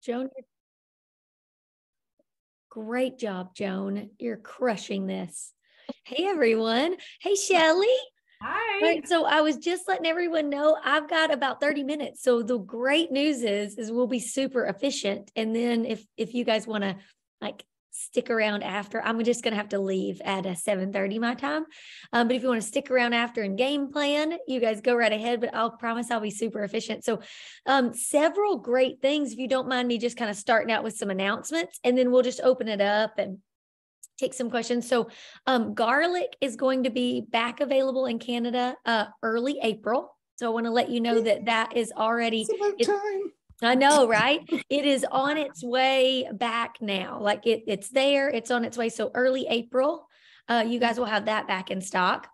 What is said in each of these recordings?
Joan, great job, Joan. You're crushing this. Hey, everyone. Hey, Shelly. Hi. All right, so I was just letting everyone know I've got about 30 minutes. So the great news is we'll be super efficient. And then if you guys want to like stick around after, I'm just going to have to leave at 7:30 my time. But if you want to stick around after and game plan, you guys go right ahead, but I'll promise I'll be super efficient. So several great things, if you don't mind me just kind of starting out with some announcements, and then we'll just open it up and take some questions. So garlic is going to be back available in Canada early April. So I want to let you know that is already it's about time. I know, right? It is on its way back now. Like it's there, it's on its way. So early April, you guys will have that back in stock.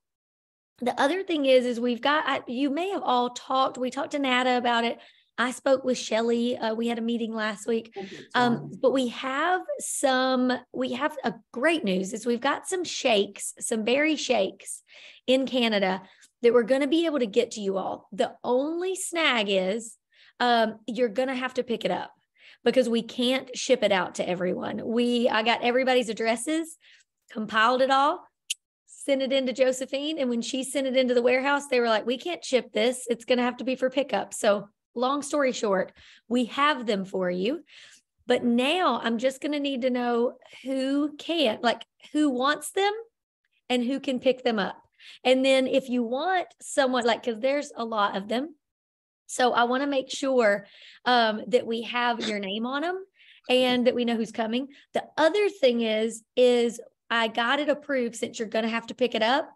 The other thing is we've got, you may have all talked, we talked to Nada about it. I spoke with Shelly. We had a meeting last week. But we have a great news is we've got some shakes, some berry shakes in Canada that we're going to be able to get to you all. The only snag is you're going to have to pick it up because we can't ship it out to everyone. I got everybody's addresses, compiled it all, sent it into Josephine. And when she sent it into the warehouse, they were like, we can't ship this. It's going to have to be for pickup. So long story short, we have them for you. But now I'm just going to need to know who wants them and who can pick them up. And then if you want someone because there's a lot of them. So I want to make sure that we have your name on them and that we know who's coming. The other thing is I got it approved since you're going to have to pick it up.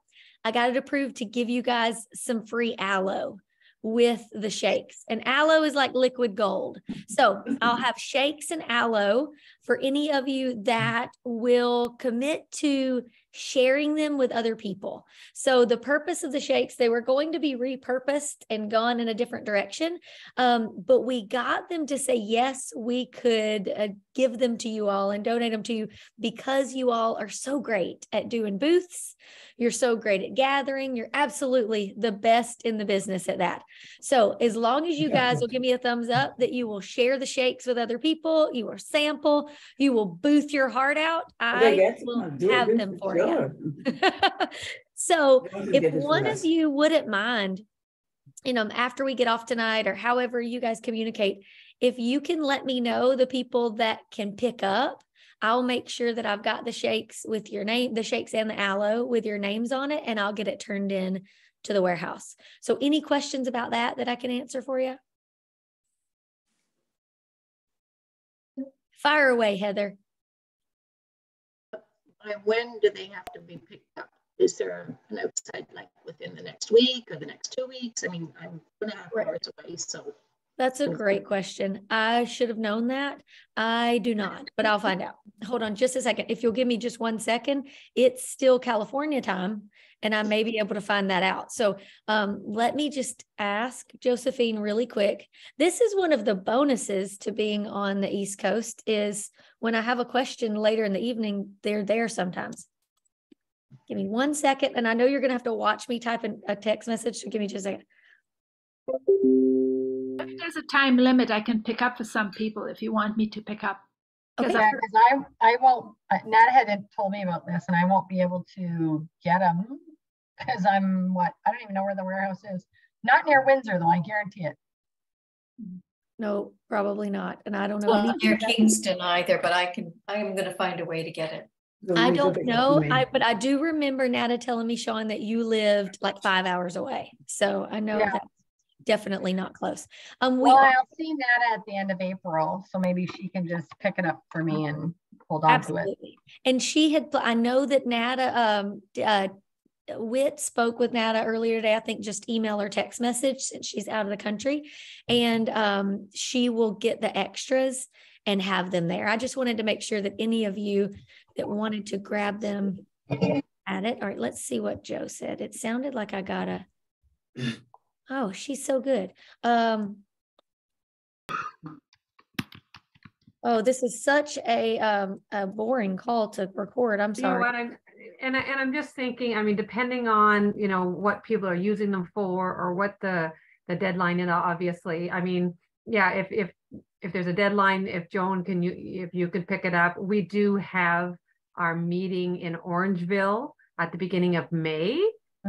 I got it approved to give you guys some free aloe with the shakes, and aloe is like liquid gold. So I'll have shakes and aloe for any of you that will commit to sharing them with other people. So the purpose of the shakes, they were going to be repurposed and gone in a different direction. But we got them to say, yes, we could give them to you all and donate them to you because you all are so great at doing booths. You're so great at gathering. You're absolutely the best in the business at that. So as long as you guys will give me a thumbs up that you will share the shakes with other people, you will sample, you will booth your heart out, I will have them for you. So if one of you wouldn't mind, after we get off tonight or however you guys communicate, if you can let me know the people that can pick up, I'll make sure that I've got the shakes with your name, the shakes and the aloe with your names on it, and I'll get it turned in to the warehouse. So any questions about that I can answer for you? Fire away, Heather. When do they have to be picked up? Is there an outside, like within the next week or the next 2 weeks? I mean, I'm 2.5 hours away, so. That's a great question. I should have known that. I do not, but I'll find out. Hold on just a second. If you'll give me just 1 second, it's still California time, and I may be able to find that out. So let me just ask Josephine really quick. This is one of the bonuses to being on the East Coast is when I have a question later in the evening, they're there sometimes. Give me 1 second. And I know you're going to have to watch me type a text message. So give me just a second. If there's a time limit, I can pick up for some people if you want me to pick up. Okay. Yeah, because I won't, Nat had told me about this and I won't be able to get them because I don't even know where the warehouse is. Not near Windsor though, I guarantee it. No, probably not. And I don't know. Well, not near Kingston either, but I am going to find a way to get it. I don't know. But I do remember Nada telling me, Sean, that you lived like 5 hours away. So I know that's definitely not close. I'll see Nada at the end of April. So maybe she can just pick it up for me and hold on to it. And I know that Nada, Whit spoke with Nada earlier today, I think just email or text message since she's out of the country, and she will get the extras and have them there. I just wanted to make sure that any of you that wanted to grab them at it. All right, let's see what Joe said. It sounded like I got oh, she's so good. Oh, this is such a boring call to record. I'm sorry. You know what, I'm just thinking, I mean, depending on, what people are using them for or what the deadline is, obviously. I mean, yeah, if if there's a deadline, if Joan if you could pick it up, we do have our meeting in Orangeville at the beginning of May.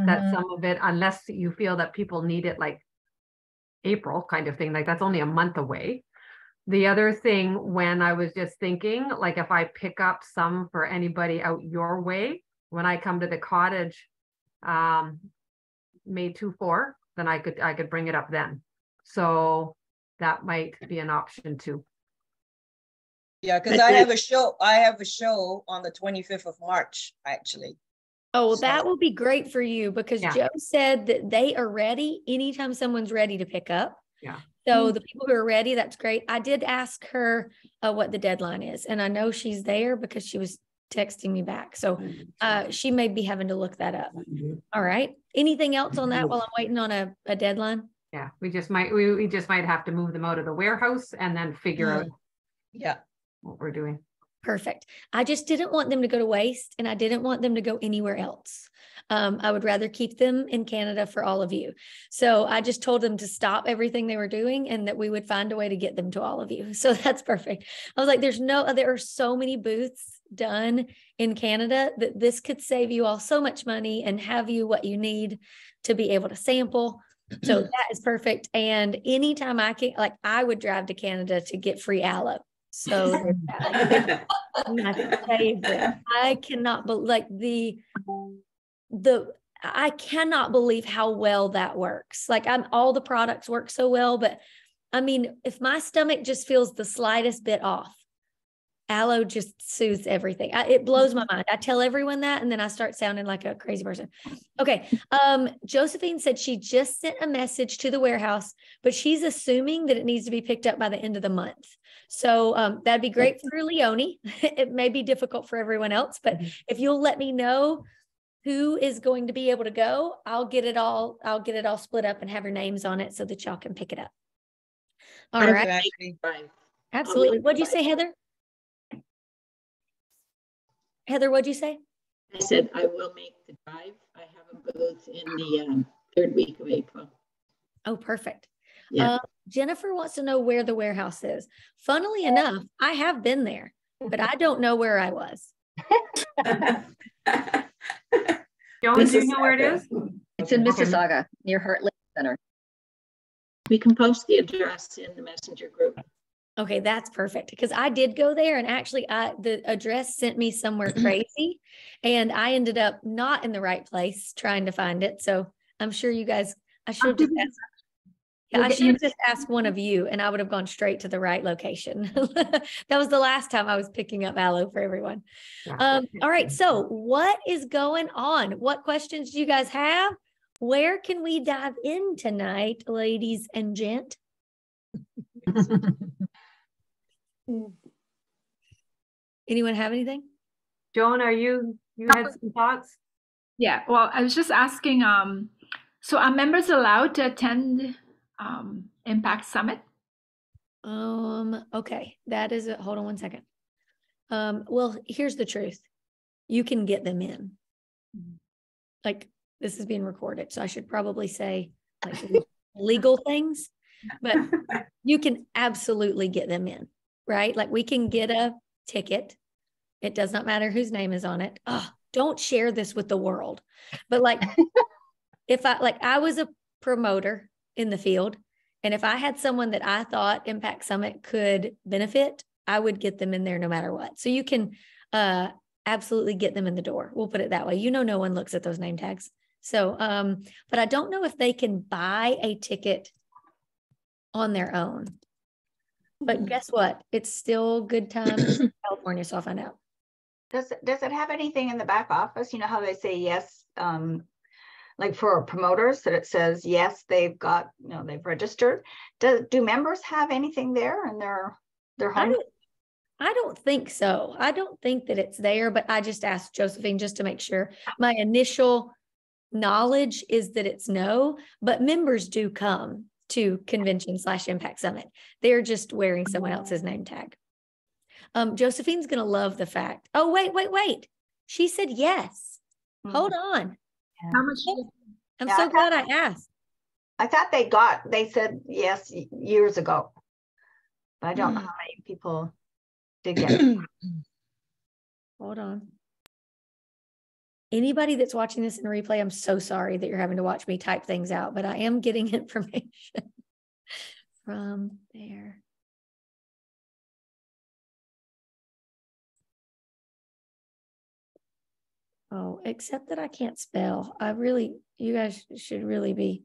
That some of it, unless you feel that people need it like April kind of thing, like that's only a month away. The other thing, when I was just thinking, like if I pick up some for anybody out your way, when I come to the cottage, May 2-4, then I could bring it up then. So that might be an option too. Yeah, because I have a show on the 25th of March, actually. Oh, well, that will be great for you because Yeah. Joe said that they are ready anytime someone's ready to pick up. Yeah. So the people who are ready, that's great. I did ask her what the deadline is, and I know she's there because she was texting me back. So she may be having to look that up. All right. Anything else on that while I'm waiting on a deadline? Yeah, we just might have to move them out of the warehouse and then figure out what we're doing. Perfect. I just didn't want them to go to waste, and I didn't want them to go anywhere else. I would rather keep them in Canada for all of you. So I just told them to stop everything they were doing and that we would find a way to get them to all of you. So that's perfect. I was like, there are so many booths done in Canada that this could save you all so much money and have you what you need to be able to sample. So that is perfect. And anytime I can, like, I would drive to Canada to get free aloe. So my favorite. I cannot believe, like, I cannot believe how well that works. Like, all the products work so well, but I mean, if my stomach just feels the slightest bit off, aloe just soothes everything. It blows my mind. I tell everyone that, and then I start sounding like a crazy person. Okay. Josephine said she just sent a message to the warehouse, but she's assuming that it needs to be picked up by the end of the month. So that'd be great for Leonie. It may be difficult for everyone else, but if you'll let me know who is going to be able to go, I'll get it all split up and have your names on it so that y'all can pick it up. All right. Absolutely. What'd you say, Heather? Heather, what'd you say? I said I will make the drive. I have a booth in the third week of April. Oh, perfect. Yeah. Jennifer wants to know where the warehouse is. Funnily enough, I have been there, but I don't know where I was. Joan, do you know where it is? It's in Mississauga, near Heartland Center. We can post the address in the messenger group. Okay, that's perfect because I did go there, and actually the address sent me somewhere crazy, and I ended up not in the right place trying to find it. So I'm sure you guys, I should have just asked one of you, and I would have gone straight to the right location. That was the last time I was picking up aloe for everyone. All right, so what is going on? What questions do you guys have? Where can we dive in tonight, ladies and gent? Anyone have anything? Joan, you had some thoughts? Yeah, well, I was just asking, so are members allowed to attend Impact Summit? Okay, that is it. Hold on one second. Well, here's the truth. You can get them in. Like, this is being recorded, so I should probably say like legal things, but you can absolutely get them in, right? Like, we can get a ticket. It does not matter whose name is on it. Oh, don't share this with the world. But like, if I was a promoter in the field, and if I had someone that I thought Impact Summit could benefit, I would get them in there no matter what. So you can absolutely get them in the door. We'll put it that way. You know, no one looks at those name tags. So, but I don't know if they can buy a ticket on their own. But guess what? It's still good times in California, so I'll find out. Does it have anything in the back office? You know how they say yes, like for promoters, that it says yes, they've got, they've registered. Do members have anything there in their home? I don't think so. I don't think that it's there, but I just asked Josephine just to make sure. My initial knowledge is that it's no, but members do come to convention/Impact Summit. They're just wearing someone else's name tag. Josephine's going to love the fact. Oh, wait. She said yes. Hold on. How much? I'm so glad I asked. I thought they said yes years ago. but I don't know how many people did get it. Hold on. Anybody that's watching this in replay, I'm so sorry that you're having to watch me type things out, but I am getting information from there. Oh, except that I can't spell. You guys should really be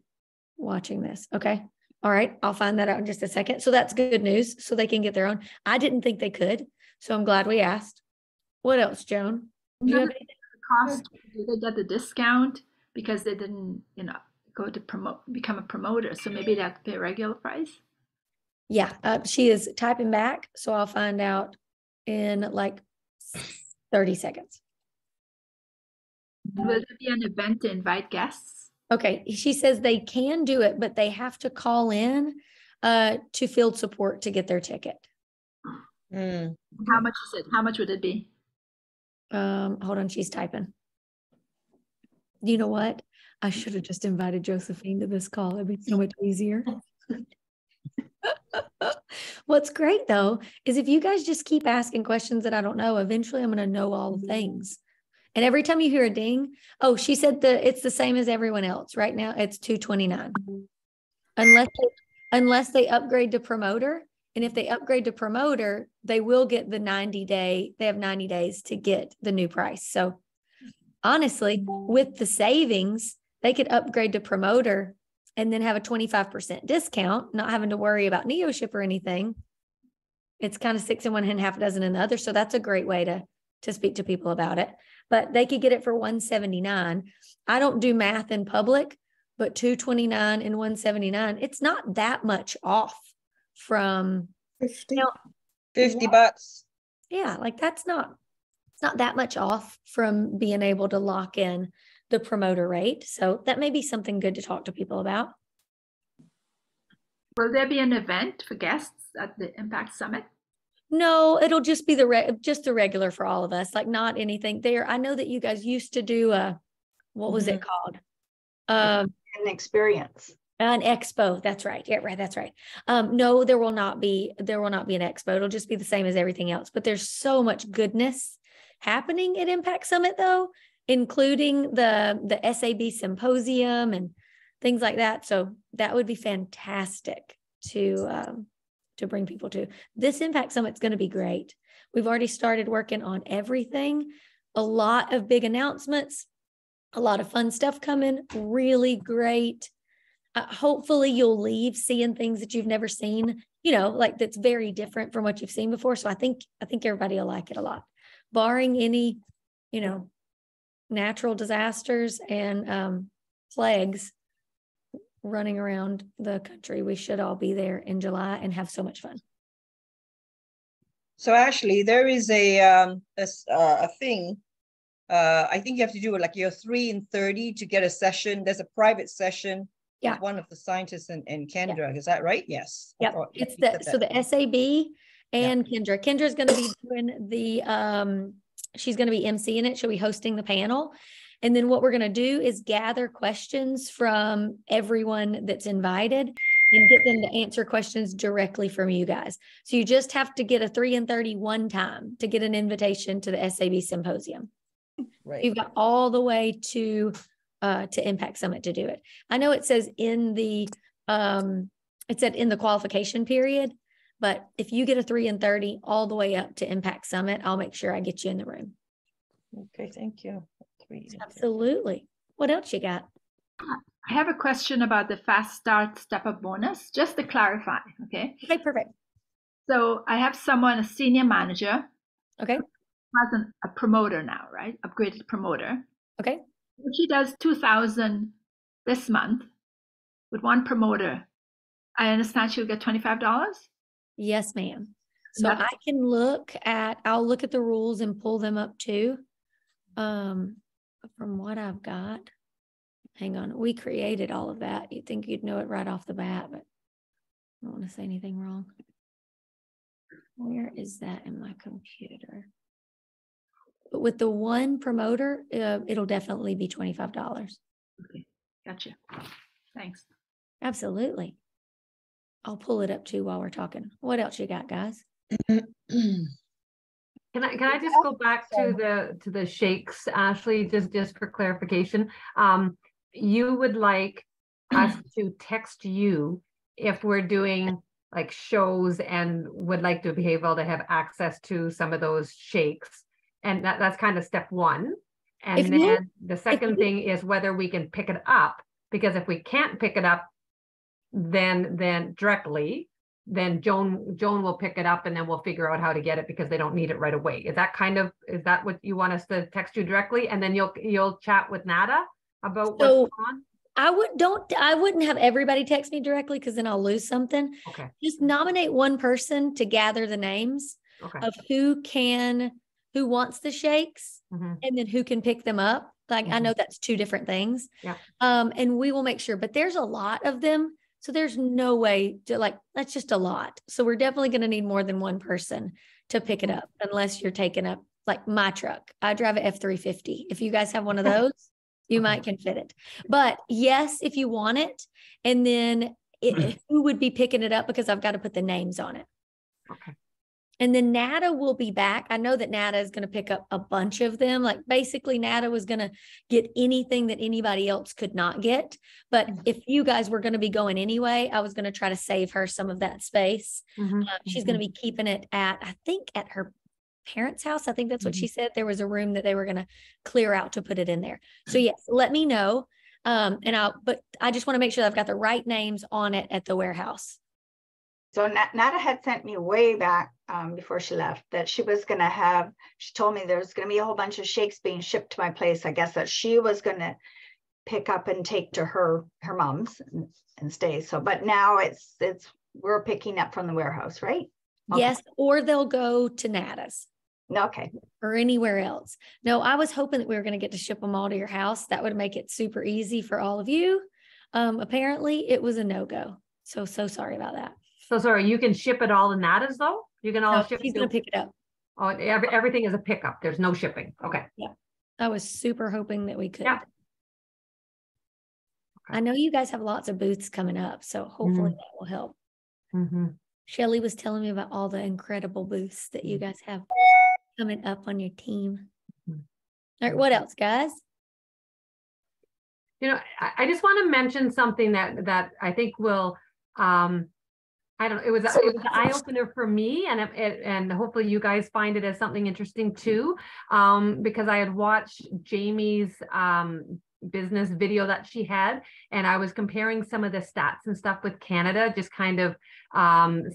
watching this. Okay. All right. I'll find that out in just a second. So that's good news. So they can get their own. I didn't think they could. So I'm glad we asked. What else, Joan? Do you have anything? Cost, do they get the discount because they didn't, go to become a promoter? So maybe they have to pay regular price. Yeah, she is typing back. So I'll find out in like 30 seconds. Will there be an event to invite guests? Okay. She says they can do it, but they have to call in to field support to get their ticket. How much is it? How much would it be? Hold on, she's typing. You know what? I should have just invited Josephine to this call. It'd be so much easier. What's great though, is if you guys just keep asking questions that I don't know, eventually I'm going to know all the things. And every time you hear a ding, oh, she said it's the same as everyone else. Right now it's $229. Unless they upgrade to promoter. And if they upgrade to promoter, they will get the 90-day, they have 90 days to get the new price. So honestly, with the savings, they could upgrade to promoter and then have a 25% discount, not having to worry about NeoShip or anything. It's kind of 6 in one hand, half a dozen in the other. So that's a great way to speak to people about it. But they could get it for $179. I don't do math in public, but $229 and $179, it's not that much off from 50 bucks. Yeah, like it's not that much off from being able to lock in the promoter rate. So that may be something good to talk to people about. Will there be an event for guests at the Impact Summit? No, it'll just be just the regular for all of us, like not anything there. I know that you guys used to do what was it called? An experience. An expo. That's right. Yeah, right. That's right. No, there will not be an expo. It'll just be the same as everything else. But there's so much goodness happening at Impact Summit, though, including the SAB symposium and things like that. So that would be fantastic to bring people to. This Impact Summit is going to be great. We've already started working on everything. A lot of big announcements, a lot of fun stuff coming. Really great. Hopefully you'll leave seeing things that you've never seen, like that's very different from what you've seen before. So I think everybody will like it a lot, barring any, natural disasters and plagues running around the country. We should all be there in July and have so much fun. So Ashely, there is a thing. I think you have to do it like you're 3 in 30 to get a session. There's a private session. Yeah. One of the scientists in Kendra. Yeah. Is that right? Yes. Yeah. It's the SAB and Kendra. Kendra's going to be doing she's going to be emceeing it. She'll be hosting the panel. And then what we're going to do is gather questions from everyone that's invited and get them to answer questions directly from you guys. So you just have to get a 3 in 30 one time to get an invitation to the SAB symposium. Right. You've got all the way to Impact Summit to do it. I know it says in the qualification period, but if you get a 3 in 30 all the way up to Impact Summit, I'll make sure I get you in the room. Okay, thank you. Absolutely. What else you got? I have a question about the Fast Start Step Up bonus, just to clarify. Okay, perfect. So I have someone, a senior manager. Okay. Has a promoter now, right? Upgraded promoter. Okay. If she does 2,000 this month with one promoter, I understand she'll get $25? Yes, ma'am. So I'll look at the rules and pull them up too. From what I've got, hang on, we created all of that. You'd think you'd know it right off the bat, but I don't want to say anything wrong. Where is that in my computer? But with the one promoter, it'll definitely be $25. Okay, gotcha. Thanks. Absolutely. I'll pull it up too while we're talking. What else you got, guys? Can I just go back to the shakes, Ashely, just for clarification? You would like us to text you if we're doing like shows and would like to be able to have access to some of those shakes. And that's kind of step one. And then the second thing is whether we can pick it up, because if we can't pick it up, then directly, then Joan will pick it up and then we'll figure out how to get it because they don't need it right away. Is that what you want us to text you directly? And then you'll chat with Nada about what's going on? I wouldn't have everybody text me directly because then I'll lose something. Okay. Just nominate one person to gather the names of who wants the shakes and then who can pick them up. Like, I know that's two different things. Yeah. And we will make sure, but there's a lot of them. So there's no way to that's just a lot. So we're definitely going to need more than one person to pick it up unless you're taking up like my truck. I drive an F-350. If you guys have one of those, you might can fit it. But yes, if you want it, and then who would be picking it up because I've got to put the names on it. Okay. And then Nada will be back. I know that Nada is going to pick up a bunch of them. Like basically Nada was going to get anything that anybody else could not get. But if you guys were going to be going anyway, I was going to try to save her some of that space. She's going to be keeping it at her parents' house. I think that's what she said. There was a room that they were going to clear out to put it in there. So yes, let me know. But I just want to make sure that I've got the right names on it at the warehouse. So Nada had sent me way back before she left that she told me there's going to be a whole bunch of shakes being shipped to my place. I guess that she was going to pick up and take to her mom's and stay. So, but now we're picking up from the warehouse, right? Okay. Yes. Or they'll go to Nada's. Okay. Or anywhere else. No, I was hoping that we were going to get to ship them all to your house. That would make it super easy for all of you. Apparently it was a no-go. So sorry about that. So sorry, you can ship it all in Nada's though? You can all ship it? She's going to pick it up. Oh, everything is a pickup. There's no shipping. Okay. Yeah. I was super hoping that we could. Yeah. Okay. I know you guys have lots of booths coming up, so hopefully that will help. Shelley was telling me about all the incredible booths that you guys have coming up on your team. All right, what else, guys? You know, I just want to mention something that I think will, I don't know, it was an eye opener for me, and hopefully you guys find it as something interesting too, because I had watched Jamie's business video that she had, and I was comparing some of the stats and stuff with Canada, just kind of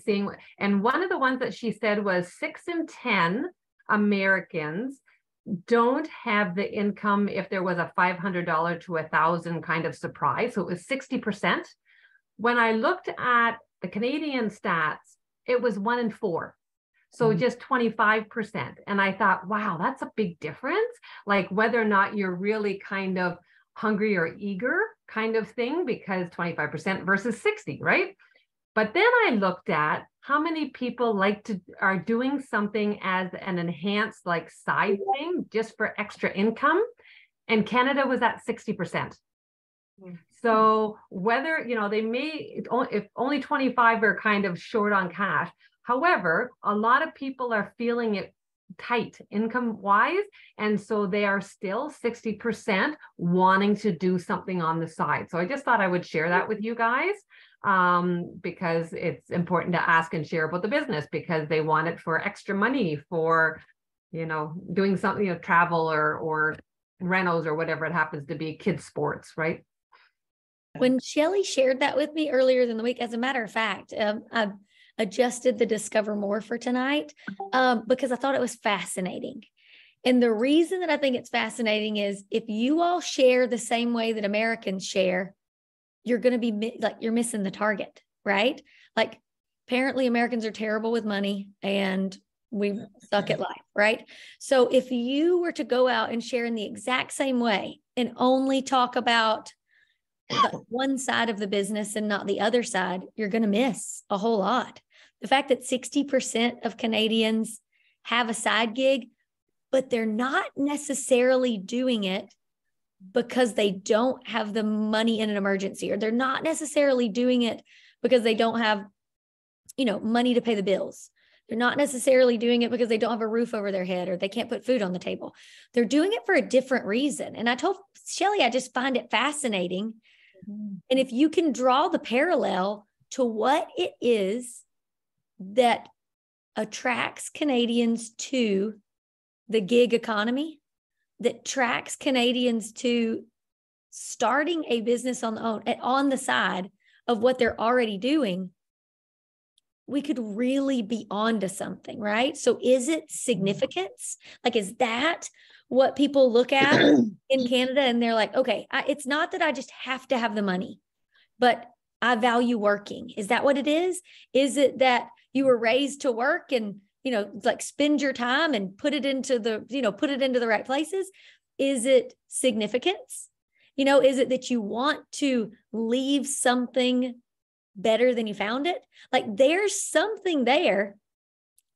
seeing, and one of the ones that she said was 6 in 10 Americans don't have the income if there was a $500 to $1,000 kind of surprise. So it was 60%. When I looked at the Canadian stats, it was 1 in 4. So just 25%. And I thought, wow, that's a big difference. Like whether or not you're really kind of hungry or eager kind of thing, because 25% versus 60, right? But then I looked at how many people are doing something as an enhanced like side thing just for extra income. And Canada was at 60%. So whether, they may, if only 25 are kind of short on cash. However, a lot of people are feeling it tight income wise. And so they are still 60% wanting to do something on the side. So I just thought I would share that with you guys, because it's important to ask and share about the business, because they want it for extra money for, doing something, travel or rentals or whatever it happens to be, kids sports, right? When Shelley shared that with me earlier in the week, as a matter of fact, I adjusted the Discover More for tonight because I thought it was fascinating. And the reason that I think it's fascinating is if you all share the same way that Americans share, you're going to be you're missing the target, right? Like apparently Americans are terrible with money and we suck at life, right? So if you were to go out and share in the exact same way and only talk about one side of the business and not the other side, you're going to miss a whole lot. The fact that 60% of Canadians have a side gig, but they're not necessarily doing it because they don't have the money in an emergency, or they're not necessarily doing it because they don't have money to pay the bills. They're not necessarily doing it because they don't have a roof over their head or they can't put food on the table. They're doing it for a different reason. And I told Shelley, I just find it fascinating. And if you can draw the parallel to what it is that attracts Canadians to the gig economy, that attracts Canadians to starting a business on the side of what they're already doing, we could really be onto something, right? So is it significance? Like, is that what people look at in Canada? And they're like, okay, it's not that I just have to have the money, but I value working. Is that what it is? Is it that you were raised to work and, like spend your time and put it into the right places? Is it significance? Is it that you want to leave something better than you found it? Like, there's something there,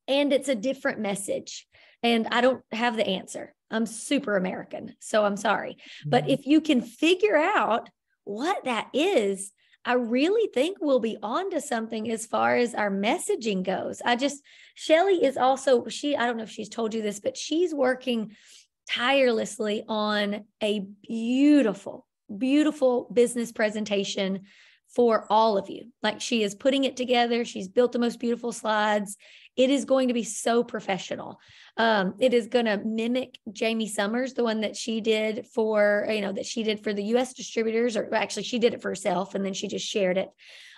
and it's a different message. And I don't have the answer. I'm super American, so I'm sorry. But if you can figure out what that is, I really think we'll be onto something as far as our messaging goes. Shelley is also, I don't know if she's told you this, but she's working tirelessly on a beautiful, beautiful business presentation for all of you. Like, she is putting it together. She's built the most beautiful slides. It is going to be so professional. It is going to mimic Jamie Summers, the one that she did for, the US distributors, or actually she did it for herself and then she just shared it.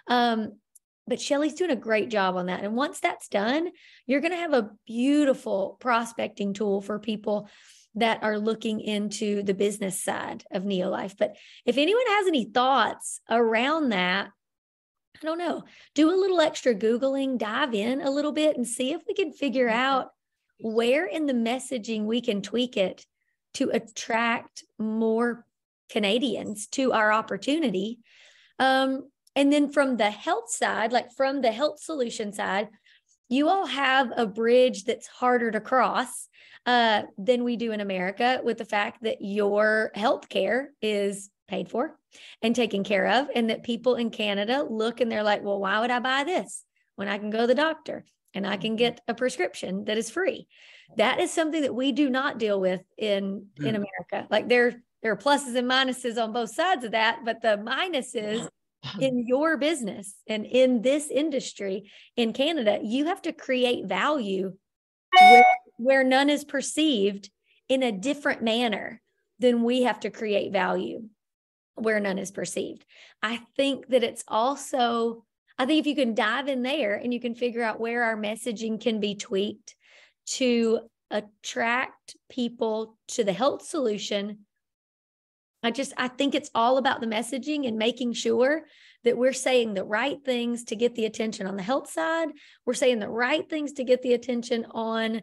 But Shelley's doing a great job on that. And once that's done, you're going to have a beautiful prospecting tool for people that are looking into the business side of Neolife. But if anyone has any thoughts around that, I don't know, do a little extra Googling, dive in a little bit and see if we can figure out where in the messaging we can tweak it to attract more Canadians to our opportunity. And then from the health side, like from the health solution side, you all have a bridge that's harder to cross than we do in America, with the fact that your healthcare is paid for and taken care of, and that people in Canada look and they're like, well, why would I buy this when I can go to the doctor and I can get a prescription that is free? That is something that we do not deal with in America. Like, there are pluses and minuses on both sides of that, but the minus is in your business and in this industry in Canada, you have to create value where none is perceived in a different manner than we have to create value where none is perceived. I think that it's also, I think if you can dive in there and you can figure out where our messaging can be tweaked to attract people to the health solution, I think it's all about the messaging and making sure that we're saying the right things to get the attention on the health side. We're saying the right things to get the attention on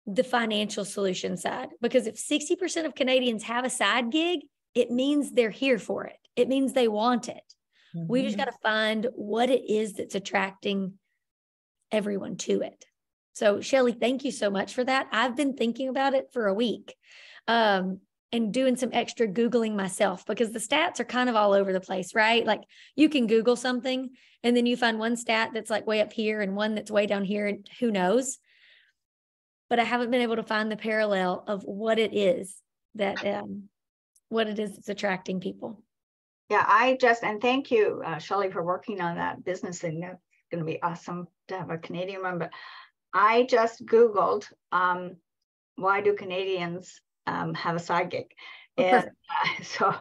the financial solution side. Because if 60% of Canadians have a side gig, it means they're here for it. It means they want it. Mm-hmm. We just got to find what it is that's attracting everyone to it. So Shelley, thank you so much for that. I've been thinking about it for a week. And doing some extra Googling myself, because the stats are kind of all over the place, right? Like, you can Google something and then you find one stat that's like way up here and one that's way down here, and who knows? But I haven't been able to find the parallel of what it is that's attracting people. Yeah, and thank you, Shelley, for working on that business thing. That's going to be awesome to have a Canadian one. But I just Googled, why do Canadians have a side gig? And so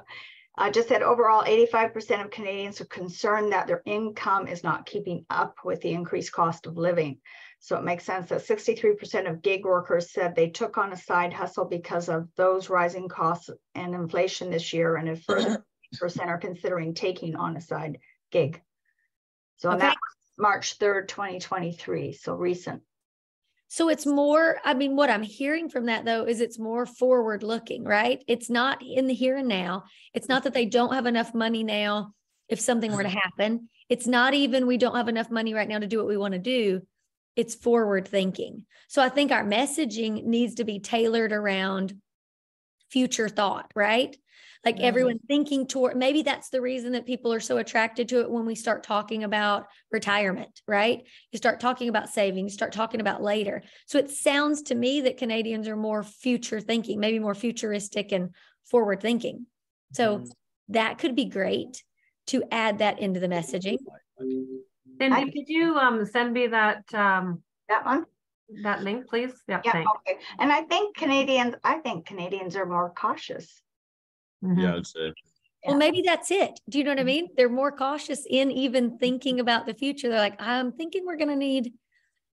I just said, overall, 85% of Canadians are concerned that their income is not keeping up with the increased cost of living. So it makes sense that 63% of gig workers said they took on a side hustle because of those rising costs and inflation this year, and a further 8% are considering taking on a side gig. So that was March 3rd, 2023, so recent. So it's more, what I'm hearing from that, though, is it's more forward looking, right? It's not in the here and now. It's not that they don't have enough money now if something were to happen. It's not even we don't have enough money right now to do what we want to do. It's forward thinking. So I think our messaging needs to be tailored around future thought, right? Like everyone thinking toward, maybe that's the reason that people are so attracted to it when we start talking about retirement, right? You start talking about saving, you start talking about later. So it sounds to me that Canadians are more future thinking, maybe more futuristic and forward thinking. So that could be great to add that into the messaging. Cindy, could you send me that that one? That link, please? Yeah, okay. And I think Canadians are more cautious. Yeah, I'd say. Well, maybe that's it. Do you know what I mean? They're more cautious in even thinking about the future. They're like, I'm thinking we're going to need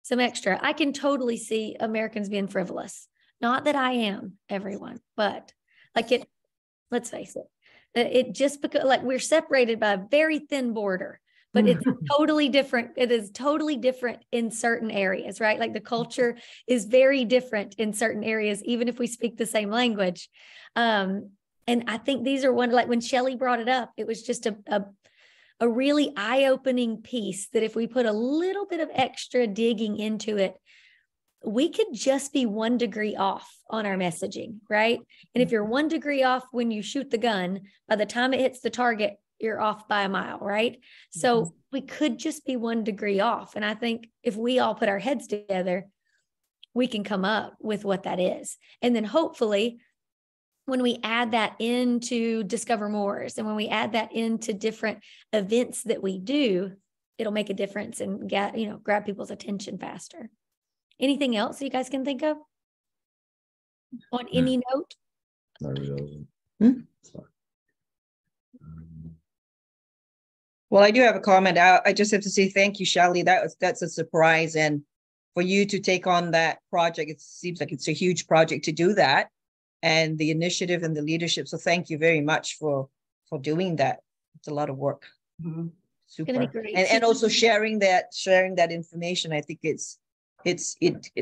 some extra. I can totally see Americans being frivolous. Not that I am, everyone, but like it, let's face it, it just because like we're separated by a very thin border, but it's totally different. It is totally different in certain areas, right? Like the culture is very different in certain areas, even if we speak the same language. And I think these are one, like when Shelley brought it up, it was just a really eye-opening piece that if we put a little bit of extra digging into it, we could just be 1 degree off on our messaging, right? And if you're 1 degree off when you shoot the gun, by the time it hits the target, you're off by a mile, right? So we could just be 1 degree off. And I think if we all put our heads together, we can come up with what that is. And then hopefully, when we add that into Discover Moors and when we add that into different events that we do, it'll make a difference and get, grab people's attention faster. Anything else you guys can think of on any note? Not really. Well, I do have a comment. I just have to say thank you, Shelley. That's a surprise. And for you to take on that project, it seems like it's a huge project to do that. And the initiative and the leadership. So thank you very much for doing that. It's a lot of work. Super. And also sharing that information. I think it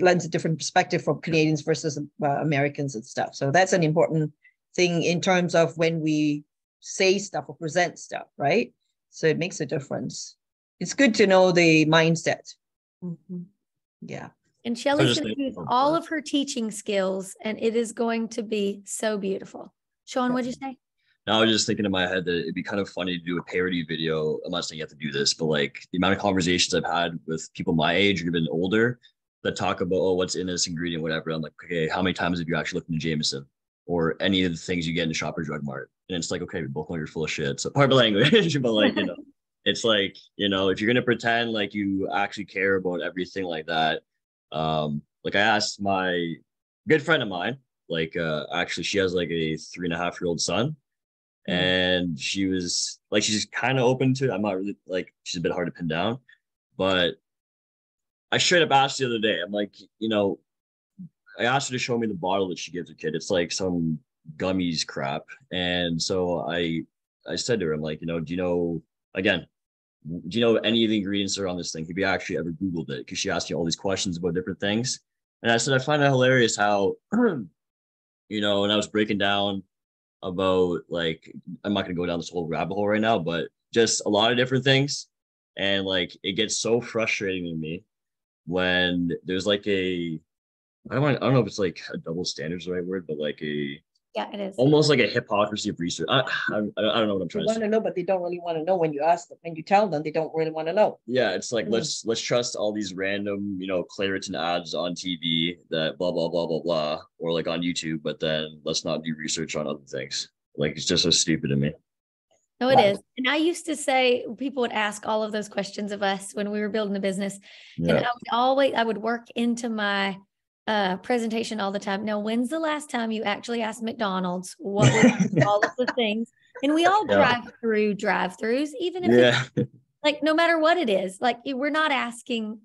lends a different perspective from Canadians versus Americans and stuff. So that's an important thing in terms of when we say stuff or present stuff, right? So it makes a difference. It's good to know the mindset. Yeah. And Shelley's going to use all of her teaching skills, and it is going to be so beautiful. Sean, what'd you say? No, I was just thinking in my head that it'd be kind of funny to do a parody video. I'm not saying you have to do this, but like the amount of conversations I've had with people my age or even older that talk about, oh, what's in this ingredient, whatever. I'm like, okay, how many times have you actually looked into Jameson or any of the things you get in the Shoppers Drug Mart? And it's like, okay, we both know you're full of shit. So part of language, but like, it's like, if you're going to pretend like you actually care about everything like that. Like I asked my good friend of mine, like actually she has like a 3.5-year-old son, and she was like, she's kind of open to it. I'm not really like, she's a bit hard to pin down, but I straight up asked the other day, I'm like, I asked her to show me the bottle that she gives her kid. It's like some gummies crap. And so I said to her, I'm like, do you know any of the ingredients that are on this thing? Have you actually ever Googled it? Because she asked you all these questions about different things. And I said, I find it hilarious how, when I was breaking down about, like, I'm not going to go down this whole rabbit hole right now, but just a lot of different things. And like, it gets so frustrating to me when there's like I don't know if it's like a double standard is the right word, but like yeah, it is almost like a hypocrisy of research. I don't know what I'm trying to say. They want to know, but they don't really want to know when you ask them. When you tell them, they don't really want to know. Yeah, it's like let's trust all these random, Claritin ads on TV that blah blah blah blah blah, or like on YouTube, but then let's not do research on other things. Like it's just so stupid to me. No, it is. And I used to say, people would ask all of those questions of us when we were building a business, and I would work into my presentation all the time. Now, when's the last time you actually asked McDonald's what was all of the things? And we all drive through drive-throughs, even if it's like, no matter what it is, like we're not asking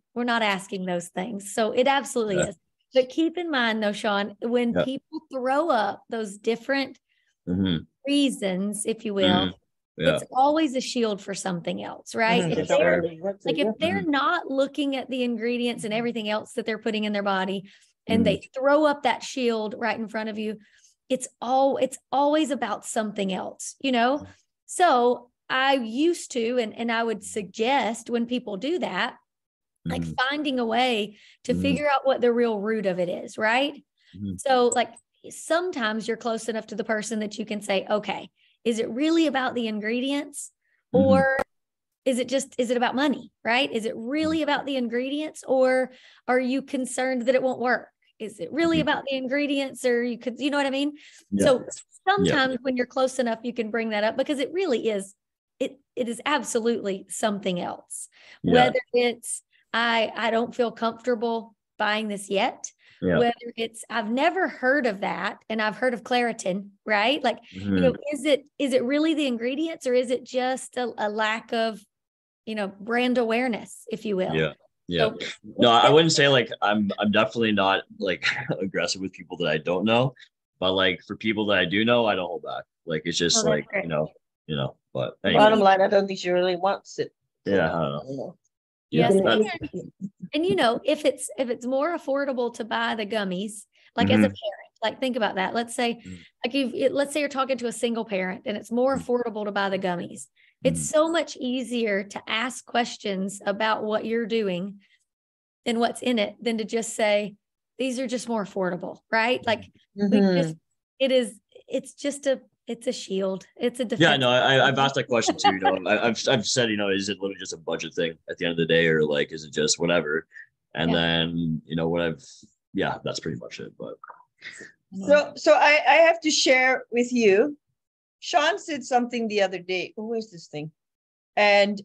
those things. So it absolutely is. But keep in mind though, Sean, when people throw up those different reasons, if you will, it's always a shield for something else, right? If they're not looking at the ingredients and everything else that they're putting in their body, and they throw up that shield right in front of you, it's always about something else, So I used to, and I would suggest when people do that, like finding a way to figure out what the real root of it is, right? So like, sometimes you're close enough to the person that you can say, okay, is it really about the ingredients, or is it about money, right? Is it really about the ingredients, or are you concerned that it won't work? Is it really about the ingredients, or you know what I mean? Yeah. So sometimes when you're close enough, you can bring that up, because it really is, it is absolutely something else. Yeah. Whether it's, I don't feel comfortable buying this yet. Yeah. Whether it's, I've never heard of that, and I've heard of Claritin, right? Like, you know, is it really the ingredients, or is it just a lack of, you know, brand awareness, if you will? Yeah. Yeah. So, no, I wouldn't say like, I'm definitely not like aggressive with people that I don't know, but like for people that I do know, I don't hold back. Like, it's just like, great. you know, but anyway. Bottom line, I don't think she really wants it. Yeah. I don't know. Yes. And you know, if it's more affordable to buy the gummies, like as a parent, like think about that. Let's say, like let's say you're talking to a single parent and it's more affordable to buy the gummies. It's so much easier to ask questions about what you're doing and what's in it than to just say, these are just more affordable, right? Like it's a shield. It's a defense. Yeah, no, I've asked that question too. You know, I've said, you know, is it literally just a budget thing at the end of the day, or like, is it just whatever? And then, you know, that's pretty much it. But so I have to share with you. Sean said something the other day. Oh, where's this thing? And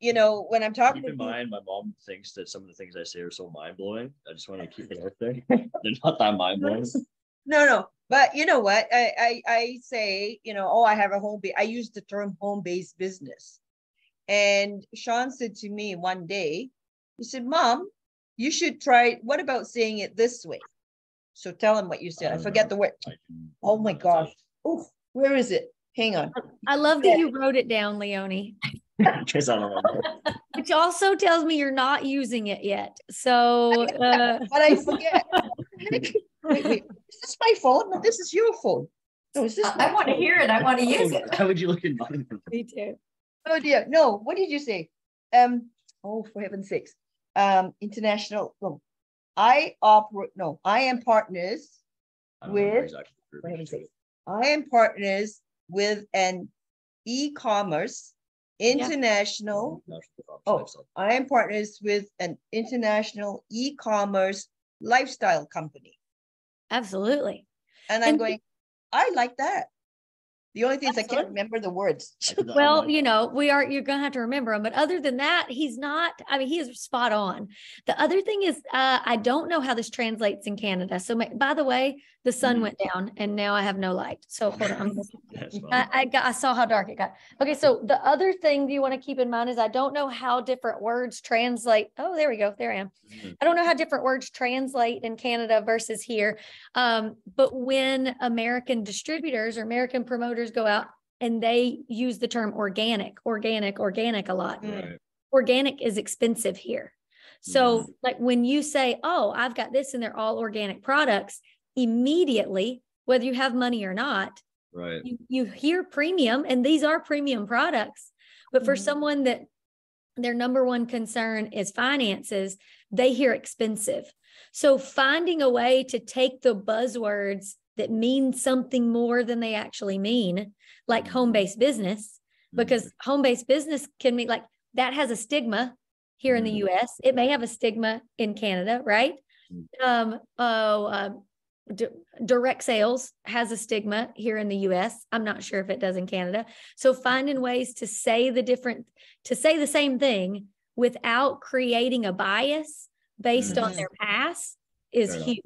you know, when I'm talking, keep in mind, my mom thinks that some of the things I say are so mind blowing. I just want to keep it out there. They're not that mind blowing. No. But you know what? I say, you know, oh, I have a I use the term home-based business. And Sean said to me one day, he said, Mom, you should try, what about saying it this way? So tell him what you said. I forget the word. Oh my gosh. Oh, where is it? Hang on. I love that you wrote it down, Leonie. Which also tells me you're not using it yet. So, but I forget. Wait. Is this my phone? No, this is your phone. No, is this? I want to hear it. I want to use it. How would you look in mine? Me too. Oh dear. No. What did you say? Oh, for heaven's sakes. International. No. I am partners with. For heaven's sakes. I am partners with an e-commerce international. I am partners with an international e-commerce lifestyle company. Absolutely. And I'm going, I like that. The only thing is I can't remember the words. Well, you know, you're going to have to remember them. But other than that, he's not, I mean, he is spot on. The other thing is, I don't know how this translates in Canada. So by the way, the sun went down and now I have no light. So hold on. I saw how dark it got. Okay. So the other thing you want to keep in mind is I don't know how different words translate. Oh, there we go. There I am. I don't know how different words translate in Canada versus here. But when American distributors or American promoters go out and they use the term organic a lot. Right. Organic is expensive here. So like when you say, oh, I've got this and they're all organic products, immediately, whether you have money or not, right, you hear premium, and these are premium products. But for someone that their number one concern is finances, they hear expensive. So finding a way to take the buzzwords that mean something more than they actually mean, like home-based business, because home-based business can mean, like, that has a stigma here in the US. It may have a stigma in Canada, right? Direct sales has a stigma here in the US. I'm not sure if it does in Canada. So finding ways to say the same thing without creating a bias based on their past is huge.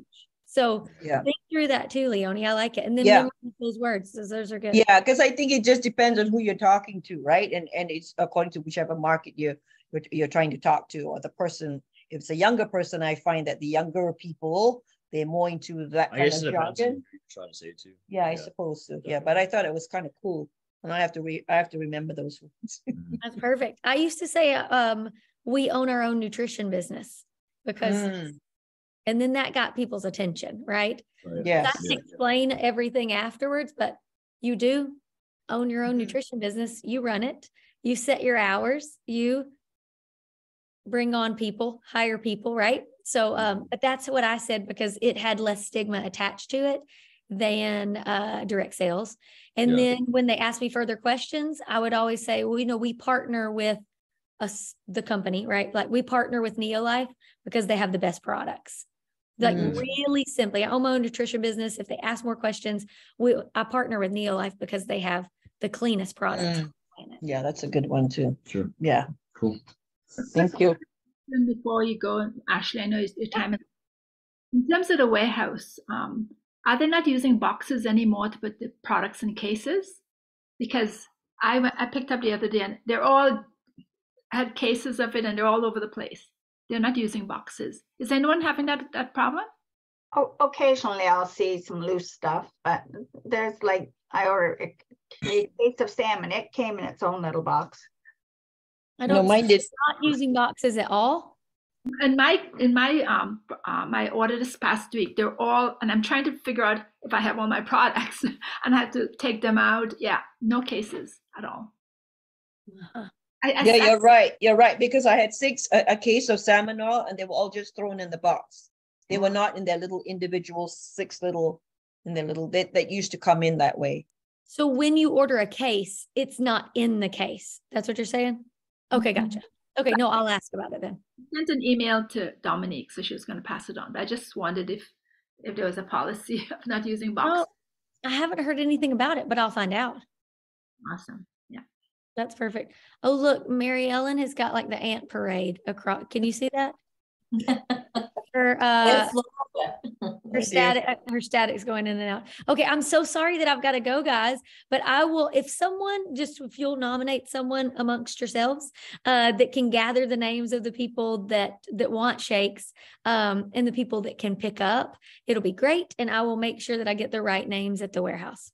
So think through that too, Leonie. I like it. And then memorize those words. Those are good. Yeah, because I think it just depends on who you're talking to, right? And it's according to whichever market you're trying to talk to, or the person. If it's a younger person, I find that the younger people, they're more into that kind of jargon. Trying to say it too. Yeah, I suppose so. Yeah, but I thought it was kind of cool, and I have to remember those words. That's perfect. I used to say, we own our own nutrition business, because, and then that got people's attention, right? Yeah. I can explain everything afterwards, but you do own your own nutrition business. You run it. You set your hours. You bring on people, hire people, right? So, but that's what I said, because it had less stigma attached to it than direct sales. And then when they ask me further questions, I would always say, well, we partner with the company, right? Like we partner with Neolife because they have the best products. Like really simply, I own my own nutrition business. If they ask more questions, I partner with Neolife because they have the cleanest products. Yeah, that's a good one too. Sure. Yeah. Cool. Thank you. Before you go, Ashely, I know your time is. In terms of the warehouse, are they not using boxes anymore to put the products in cases? Because I picked up the other day and they're all had cases of it and they're all over the place. They're not using boxes. Is anyone having that problem? Oh, occasionally I'll see some loose stuff, but there's like, I ordered a case of salmon. It came in its own little box. I don't mine did not using boxes at all. In my order this past week, they're all, and I'm trying to figure out if I have all my products and I had to take them out. Yeah, no cases at all. You're right. You're right. Because I had a case of salmon oil and they were all just thrown in the box. They were not in their little individual that used to come in that way. So when you order a case, it's not in the case. That's what you're saying? Okay, gotcha. Okay, no, I'll ask about it then. I sent an email to Dominique, so she was going to pass it on. But I just wondered if there was a policy of not using boxes. I haven't heard anything about it, but I'll find out. Awesome. Yeah. That's perfect. Oh, look, Mary Ellen has got like the ant parade across. Can you see that? Her static's going in and out. Okay, I'm so sorry that I've got to go, guys. But I will, if you'll nominate someone amongst yourselves that can gather the names of the people that want shakes and the people that can pick up, it'll be great. And I will make sure that I get the right names at the warehouse.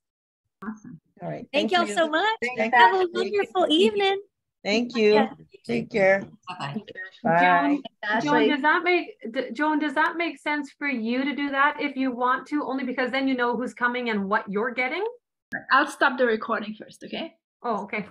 Awesome. All right. Thank y'all so much. Thanks, Have a wonderful evening. Thank you. Yeah. Take care. Bye-bye. Bye. Joan, does that make sense for you to do that if you want to? Only because then you know who's coming and what you're getting? I'll stop the recording first, okay? Oh, okay.